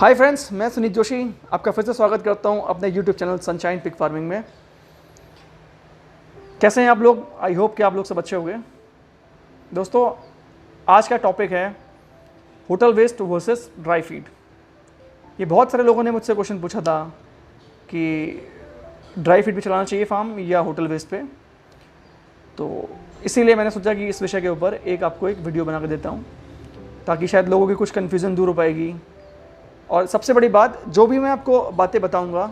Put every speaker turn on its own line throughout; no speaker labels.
Hi friends, मैं सुनीत जोशी आपका फिर से स्वागत करता हूं अपने YouTube channel sunshine pig farming में। कैसे हैं आप लोग? आई होप कि आप लोग सब अच्छे होंगे। दोस्तों, आज का टॉपिक है hotel waste versus dry feed. ये बहुत सारे लोगों ने मुझसे क्वेश्चन पूछा था कि ड्राई फीड पे चलाना चाहिए फार्म या होटल वेस्ट पे, तो इसीलिए मैंने सोचा कि इस विषय के ऊपर आपको एक वीडियो बना के देता हूँ, ताकि शायद लोगों की कुछ कन्फ्यूज़न दूर हो पाएगी। और सबसे बड़ी बात, जो भी मैं आपको बातें बताऊंगा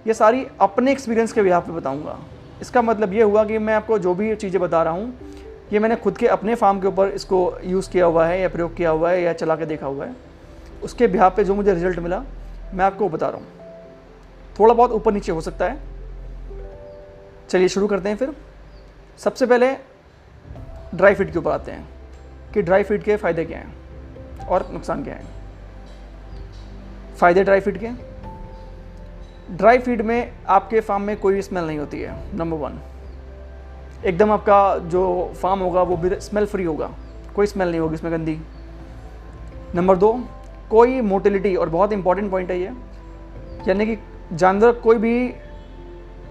ये सारी अपने एक्सपीरियंस के बिहाफ पे बताऊंगा। इसका मतलब ये हुआ कि मैं आपको जो भी चीज़ें बता रहा हूँ ये मैंने खुद के अपने फार्म के ऊपर इसको यूज़ किया हुआ है या प्रयोग किया हुआ है या चला के देखा हुआ है। उसके बिहाफ पे जो मुझे रिजल्ट मिला मैं आपको बता रहा हूँ। थोड़ा बहुत ऊपर नीचे हो सकता है। चलिए शुरू करते हैं। फिर सबसे पहले ड्राई फीड के ऊपर आते हैं कि ड्राई फीड के फ़ायदे क्या हैं और नुकसान क्या हैं। फ़ायदे ड्राई फीड के, ड्राई फीड में आपके फार्म में कोई स्मेल नहीं होती है। नंबर 1, एकदम आपका जो फार्म होगा वो भी स्मेल फ्री होगा, कोई स्मेल नहीं होगी इसमें गंदी। नंबर 2, कोई मोटिलिटी, और बहुत इंपॉर्टेंट पॉइंट है ये, यानी कि जानवर कोई भी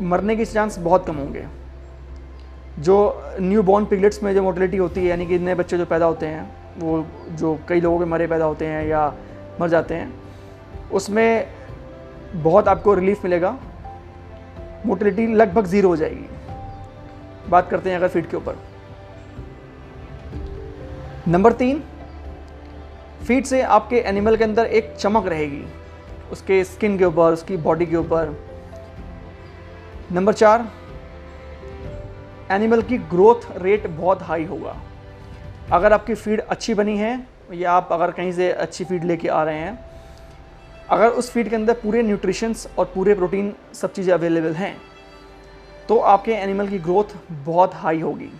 मरने के चांस बहुत कम होंगे। जो न्यू बॉर्न पिगलेट्स में जो मोटिलिटी होती है, यानी कि नए बच्चे जो पैदा होते हैं वो जो कई लोगों के मरे पैदा होते हैं या मर जाते हैं, उसमें बहुत आपको रिलीफ मिलेगा। मोटिलिटी लगभग 0 हो जाएगी। बात करते हैं अगर फीड के ऊपर। नंबर 3, फीड से आपके एनिमल के अंदर एक चमक रहेगी, उसके स्किन के ऊपर, उसकी बॉडी के ऊपर। नंबर 4, एनिमल की ग्रोथ रेट बहुत हाई होगा। अगर आपकी फीड अच्छी बनी है या आप अगर कहीं से अच्छी फीड लेके आ रहे हैं, अगर उस फीड के अंदर पूरे न्यूट्रिशंस और पूरे प्रोटीन सब चीज़ें अवेलेबल हैं, तो आपके एनिमल की ग्रोथ बहुत हाई होगी,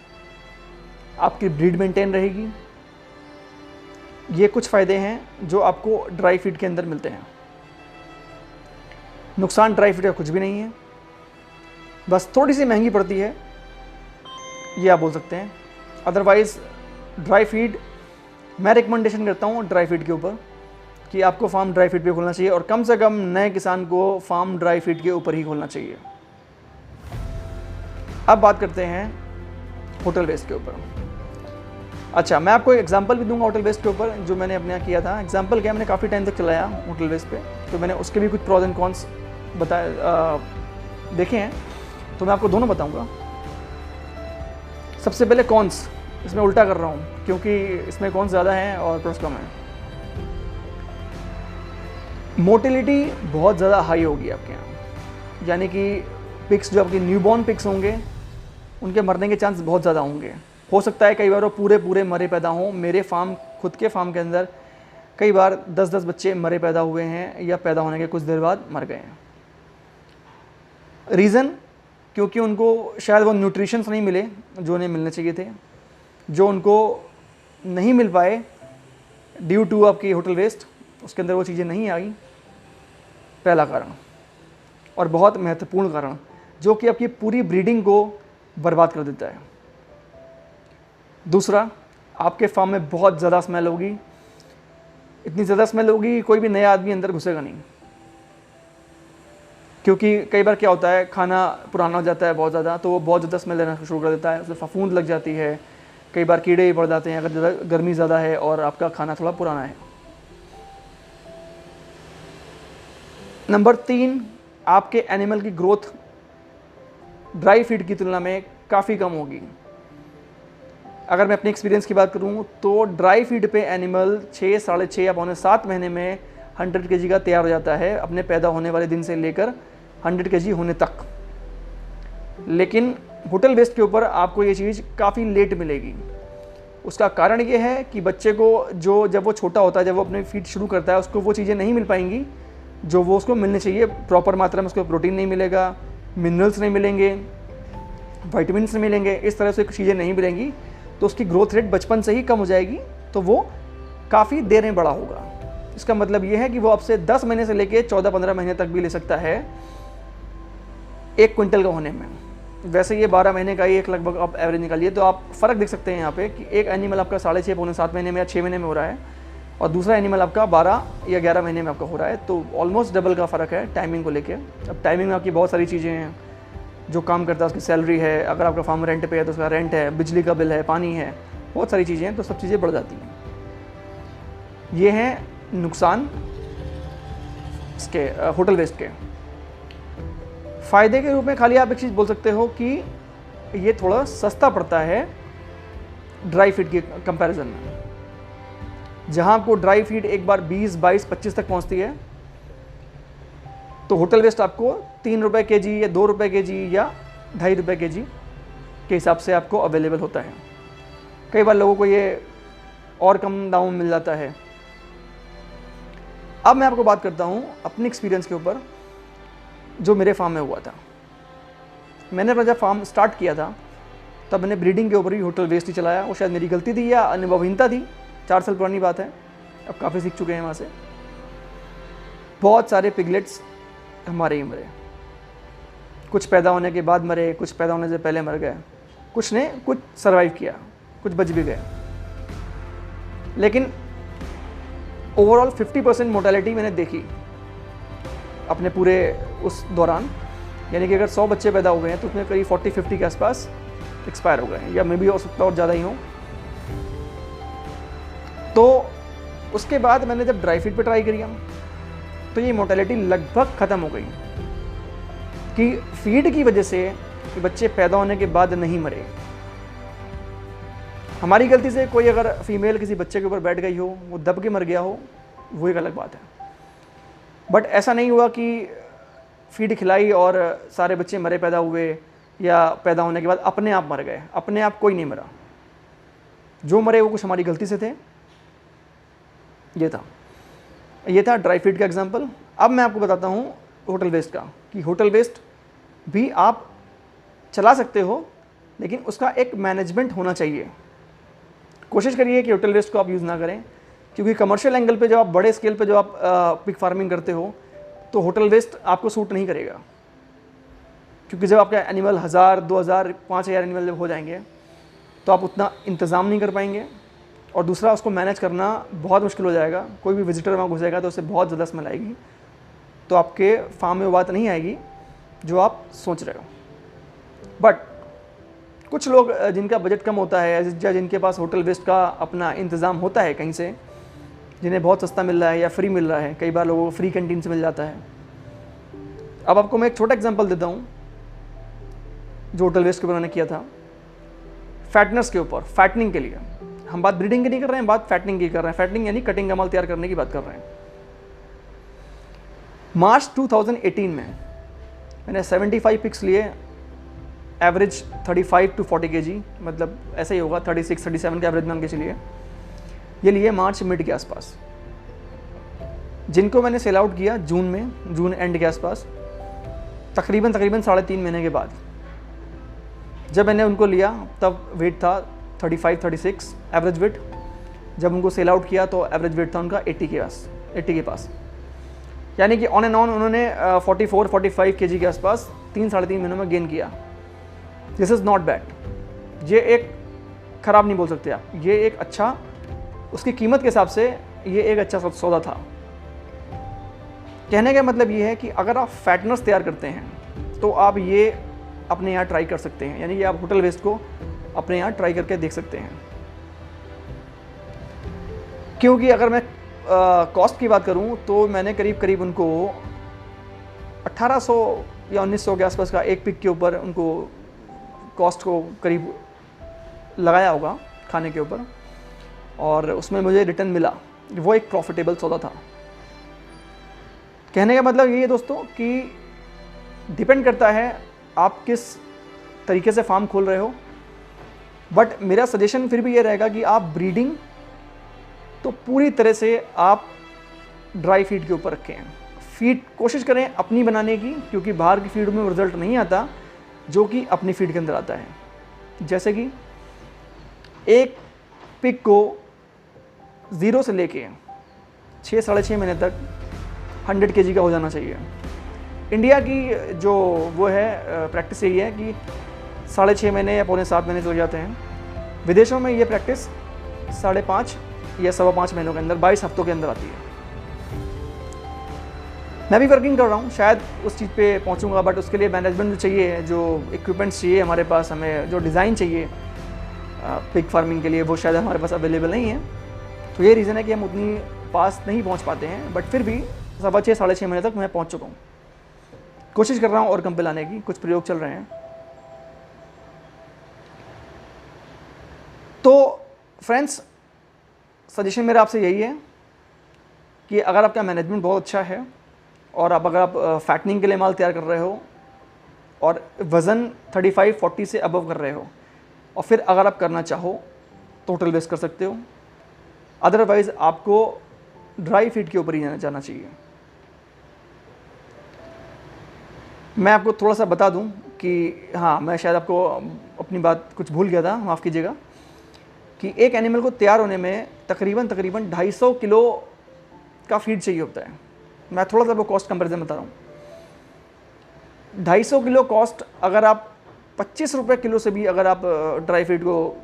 आपकी ब्रीड मेंटेन रहेगी। ये कुछ फ़ायदे हैं जो आपको ड्राई फीड के अंदर मिलते हैं। नुकसान ड्राई फीड का कुछ भी नहीं है, बस थोड़ी सी महंगी पड़ती है, ये आप बोल सकते हैं। अदरवाइज़ ड्राई फीड मैं रिकमेंडेशन करता हूँ ड्राई फीड के ऊपर कि आपको फार्म ड्राई फीड पे खोलना चाहिए, और कम से कम नए किसान को फार्म ड्राई फीड के ऊपर ही खोलना चाहिए। अब बात करते हैं होटल वेस्ट के ऊपर। अच्छा, मैं आपको एक एग्जांपल भी दूंगा होटल वेस्ट के ऊपर, जो मैंने अपने यहाँ किया था। एग्जांपल क्या, मैंने काफ़ी टाइम तक चलाया होटल वेस्ट पे, तो मैंने उसके भी कुछ प्रोज एंड कॉन्स देखे हैं, तो मैं आपको दोनों बताऊँगा। सबसे पहले कॉन्स, इसमें उल्टा कर रहा हूँ क्योंकि इसमें कॉन्स ज़्यादा हैं और प्रोस कम है। मोटिलिटी बहुत ज़्यादा हाई होगी आपके यहाँ, यानी कि पिग्स जो आपके न्यूबॉर्न पिग्स होंगे उनके मरने के चांस बहुत ज़्यादा होंगे। हो सकता है कई बार वो पूरे मरे पैदा हों। मेरे फार्म, खुद के फार्म के अंदर कई बार 10-10 बच्चे मरे पैदा हुए हैं या पैदा होने के कुछ देर बाद मर गए हैं। रीज़न, क्योंकि उनको शायद वो न्यूट्रिशंस नहीं मिले जो उन्हें मिलने चाहिए थे, जो उनको नहीं मिल पाए ड्यू टू आपकी होटल वेस्ट, उसके अंदर वो चीज़ें नहीं आई। पहला कारण, और बहुत महत्वपूर्ण कारण, जो कि आपकी पूरी ब्रीडिंग को बर्बाद कर देता है। दूसरा, आपके फार्म में बहुत ज़्यादा स्मेल होगी। इतनी ज़्यादा स्मेल होगी कि कोई भी नया आदमी अंदर घुसेगा नहीं, क्योंकि कई बार क्या होता है, खाना पुराना हो जाता है बहुत ज़्यादा, तो वो बहुत ज़्यादा स्मेल देना शुरू कर देता है, उसमें फफूंद लग जाती है, कई बार कीड़े भी पड़ जाते हैं अगर गर्मी ज़्यादा है और आपका खाना थोड़ा पुराना है। नंबर 3, आपके एनिमल की ग्रोथ ड्राई फीड की तुलना में काफ़ी कम होगी। अगर मैं अपने एक्सपीरियंस की बात करूं तो ड्राई फीड पे एनिमल 6, 6.5 या पौने 7 महीने में 100 kg का तैयार हो जाता है, अपने पैदा होने वाले दिन से लेकर 100 kg होने तक। लेकिन होटल वेस्ट के ऊपर आपको ये चीज़ काफ़ी लेट मिलेगी। उसका कारण ये है कि बच्चे को जब वो छोटा होता है, जब वो अपनी फीड शुरू करता है, उसको वो चीज़ें नहीं मिल पाएंगी जो वो उसको मिलनी चाहिए। प्रॉपर मात्रा में उसको प्रोटीन नहीं मिलेगा, मिनरल्स नहीं मिलेंगे, विटामिन्स नहीं मिलेंगे, इस तरह से चीज़ें नहीं मिलेंगी, तो उसकी ग्रोथ रेट बचपन से ही कम हो जाएगी, तो वो काफ़ी देर में बड़ा होगा। इसका मतलब ये है कि वो आपसे 10 महीने से लेकर 14-15 महीने तक भी ले सकता है 1 क्विंटल का होने में। वैसे ये 12 महीने का ही एक लगभग आप एवरेज निकालिए, तो आप फ़र्क देख सकते हैं यहाँ पे कि एक एनिमल आपका 6.5 पौने 7 महीने में या 6 महीने में हो रहा है, और दूसरा एनिमल आपका 12 या 11 महीने में आपका हो रहा है, तो ऑलमोस्ट डबल का फ़र्क है टाइमिंग को लेके। अब टाइमिंग में आपकी बहुत सारी चीज़ें हैं, जो काम करता है उसकी सैलरी है, अगर आपका फार्म रेंट पे है तो उसका रेंट है, बिजली का बिल है, पानी है, बहुत सारी चीज़ें हैं, तो सब चीज़ें बढ़ जाती हैं। ये हैं नुकसान इसके होटल वेस्ट के। फ़ायदे के रूप में खाली आप एक चीज़ बोल सकते हो कि ये थोड़ा सस्ता पड़ता है ड्राई फीड के कंपैरिजन में। जहाँ आपको ड्राई फीड एक बार 20, 22, 25 तक पहुँचती है, तो होटल वेस्ट आपको 3 रुपये kg या 2 रुपये kg या 2.5 रुपये kg के हिसाब से आपको अवेलेबल होता है। कई बार लोगों को ये और कम दामों में मिल जाता है। अब मैं आपको बात करता हूँ अपने एक्सपीरियंस के ऊपर, जो मेरे फार्म में हुआ था। मैंने अपना जब फार्म स्टार्ट किया था तब मैंने ब्रीडिंग के ऊपर ही होटल वेस्ट ही चलाया। वो शायद मेरी गलती थी या अनुभवहीनता थी, 4 साल पुरानी बात है, अब काफ़ी सीख चुके हैं वहाँ से। बहुत सारे पिगलेट्स हमारे ही मरे, कुछ पैदा होने के बाद मरे, कुछ पैदा होने से पहले मर गए, कुछ ने कुछ सर्वाइव किया, कुछ बच भी गए। लेकिन ओवरऑल 50% मोर्टेलिटी मैंने देखी अपने पूरे उस दौरान। यानी कि अगर 100 बच्चे पैदा हो गए हैं तो उसमें करीब 40-50 के आसपास एक्सपायर हो गए हैं, या मे भी हो सकता और ज़्यादा ही हो। तो उसके बाद मैंने जब ड्राई फीड पे ट्राई किया तो ये मोर्टेलिटी लगभग ख़त्म हो गई कि फीड की वजह से बच्चे पैदा होने के बाद नहीं मरे। हमारी गलती से कोई अगर फीमेल किसी बच्चे के ऊपर बैठ गई हो, वो दब के मर गया हो, वो एक अलग बात है। बट ऐसा नहीं हुआ कि फीड खिलाई और सारे बच्चे मरे पैदा हुए, या पैदा होने के बाद अपने आप मर गए। अपने आप कोई नहीं मरा, जो मरे वो कुछ हमारी गलती से थे। ये था ड्राई फीड का एग्जांपल। अब मैं आपको बताता हूँ होटल वेस्ट का, कि होटल वेस्ट भी आप चला सकते हो, लेकिन उसका एक मैनेजमेंट होना चाहिए। कोशिश करिए कि होटल वेस्ट को आप यूज़ ना करें, क्योंकि कमर्शियल एंगल पे जब आप बड़े स्केल पे जब आप पिग फार्मिंग करते हो तो होटल वेस्ट आपको सूट नहीं करेगा। क्योंकि जब आपका एनिमल 1000, 2000, 5000 एनिमल जब हो जाएंगे तो आप उतना इंतज़ाम नहीं कर पाएंगे, और दूसरा उसको मैनेज करना बहुत मुश्किल हो जाएगा। कोई भी विजिटर वहाँ घुसेगा तो उससे बहुत ज़्यादा स्मेल आएगी, तो आपके फार्म में वो बात नहीं आएगी जो आप सोच रहे हो। बट कुछ लोग जिनका बजट कम होता है, या जिनके पास होटल वेस्ट का अपना इंतज़ाम होता है कहीं से, जिन्हें बहुत सस्ता मिल रहा है या फ्री मिल रहा है, कई बार लोगों को फ्री कैंटीन से मिल जाता है। अब आपको मैं एक छोटा एग्जांपल देता हूँ जो होटल वेस्ट के ऊपर मैंने किया था, फैटनेस के ऊपर, फैटनिंग के लिए। हम बात ब्रीडिंग की नहीं कर रहे हैं, बात फैटनिंग की कर रहे हैं। फैटनिंग यानी कटिंग का माल तैयार करने की बात कर रहे हैं। मार्च 2018 में मैंने 75 पिक्स लिए, एवरेज 35 to 40 kg, मतलब ऐसा ही होगा 36-37 के एवरेज मान के चलिए। ये लिए मार्च मिड के आसपास, जिनको मैंने सेल आउट किया जून में, जून एंड के आसपास, तकरीबन 3.5 महीने के बाद। जब मैंने उनको लिया तब वेट था 35-36 एवरेज वेट। जब उनको सेल आउट किया तो एवरेज वेट था उनका 80 के पास। यानी कि ऑन एंड ऑन उन्होंने 44-45 kg के आसपास 3-3.5 महीनों में गेन किया। This is not bad. ये एक ख़राब नहीं बोल सकते आप, ये एक अच्छा, उसकी कीमत के हिसाब से ये एक अच्छा सौदा था। कहने का मतलब ये है कि अगर आप फैटनर्स तैयार करते हैं तो आप ये अपने यहाँ ट्राई कर सकते हैं, यानी कि आप होटल वेस्ट को अपने यहाँ ट्राई करके देख सकते हैं। क्योंकि अगर मैं कॉस्ट की बात करूँ तो मैंने करीब उनको 1800 या 1900 के आसपास का एक पिक के ऊपर उनको कॉस्ट को करीब लगाया होगा खाने के ऊपर, और उसमें मुझे रिटर्न मिला। वो एक प्रॉफिटेबल सौदा था। कहने का मतलब ये है दोस्तों कि डिपेंड करता है आप किस तरीके से फार्म खोल रहे हो। बट मेरा सजेशन फिर भी ये रहेगा कि आप ब्रीडिंग तो पूरी तरह से आप ड्राई फीड के ऊपर रखें। फीड कोशिश करें अपनी बनाने की, क्योंकि बाहर की फीड में रिजल्ट नहीं आता जो कि अपनी फीड के अंदर आता है। जैसे कि एक पिग को 0 से लेके 6-6.5 महीने तक 100 kg का हो जाना चाहिए। इंडिया की जो वो है प्रैक्टिस यही है कि 6.5 महीने या 6.75 महीने से हो जाते हैं। विदेशों में ये प्रैक्टिस 5.5 या 5.25 महीनों के अंदर, 22 हफ्तों के अंदर आती है। मैं भी वर्किंग कर रहा हूँ, शायद उस चीज़ पे पहुँचूंगा, बट उसके लिए मैनेजमेंट जो चाहिए, जो इक्विपमेंट्स चाहिए हमारे पास, हमें जो डिज़ाइन चाहिए पिग फार्मिंग के लिए, वो शायद हमारे पास अवेलेबल नहीं है। तो ये रीज़न है कि हम उतनी पास नहीं पहुँच पाते हैं, बट फिर भी 6.25 साढ़े 6 महीने तक मैं पहुँच चुका हूँ। कोशिश कर रहा हूँ और कम पे लाने की, कुछ प्रयोग चल रहे हैं। तो फ्रेंड्स, सजेशन मेरा आपसे यही है कि अगर आपका मैनेजमेंट बहुत अच्छा है और अगर आप फैटनिंग के लिए माल तैयार कर रहे हो और वज़न 35-40 से अबव कर रहे हो, और फिर अगर आप करना चाहो तो होटल बेस कर सकते हो। अदरवाइज़ आपको ड्राई फीड के ऊपर ही जाना चाहिए। मैं आपको थोड़ा सा बता दूं कि हाँ, मैं शायद आपको अपनी बात कुछ भूल गया था, माफ़ कीजिएगा, कि एक एनिमल को तैयार होने में तकरीबन 250 किलो का फीड चाहिए होता है। मैं थोड़ा सा आपको कॉस्ट कंपैरिजन बता रहा हूँ। 250 किलो कॉस्ट, अगर आप 25 रुपये किलो से भी अगर आप ड्राई फीड को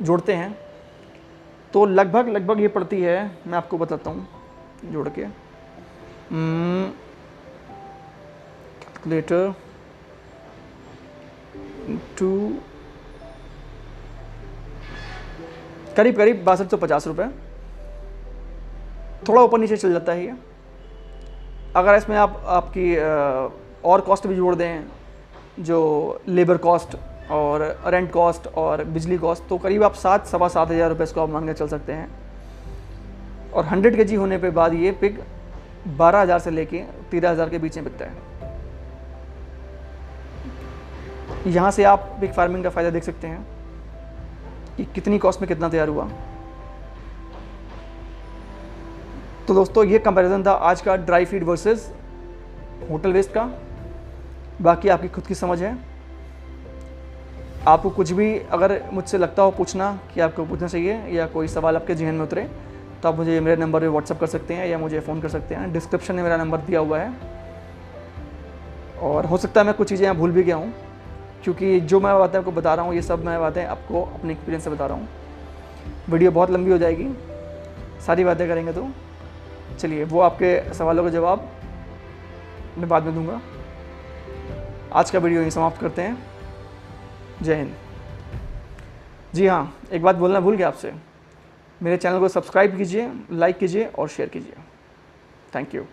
जोड़ते हैं तो लगभग ये पड़ती है, मैं आपको बताता हूँ जोड़ के, कैलकुलेटर टू करीब 6250 रुपये, थोड़ा ऊपर नीचे चल जाता है ये। अगर इसमें आप आपकी और कॉस्ट भी जोड़ दें, जो लेबर कॉस्ट और रेंट कॉस्ट और बिजली कॉस्ट, तो करीब आप 7-7.5 हज़ार रुपये इसको आप मान के चल सकते हैं। और 100 kg होने पे बाद ये पिग 12,000 से लेके 13,000 के बीच में बिकता है। यहाँ से आप पिग फार्मिंग का फ़ायदा देख सकते हैं कि कितनी कॉस्ट में कितना तैयार हुआ। तो दोस्तों, ये कंपैरिजन था आज का dry feed versus hotel waste का। बाकी आपकी खुद की समझ है। आपको कुछ भी अगर मुझसे लगता हो पूछना कि आपको पूछना चाहिए या कोई सवाल आपके जहन में उतरे, तो आप मुझे मेरे नंबर पे व्हाट्सअप कर सकते हैं या मुझे फ़ोन कर सकते हैं। डिस्क्रिप्शन में मेरा नंबर दिया हुआ है। और हो सकता है मैं कुछ चीज़ें यहाँ भूल भी गया हूँ, क्योंकि जो मैं बातें आपको बता रहा हूँ ये सब मैं बातें आपको अपने एक्सपीरियंस से बता रहा हूँ। वीडियो बहुत लंबी हो जाएगी, सारी बातें करेंगे तो। चलिए, वो आपके सवालों का जवाब मैं बाद में दूंगा। आज का वीडियो यहीं समाप्त करते हैं। जय हिंद। जी हाँ, एक बात बोलना भूल गया आपसे, मेरे चैनल को सब्सक्राइब कीजिए, लाइक कीजिए और शेयर कीजिए। Thank you.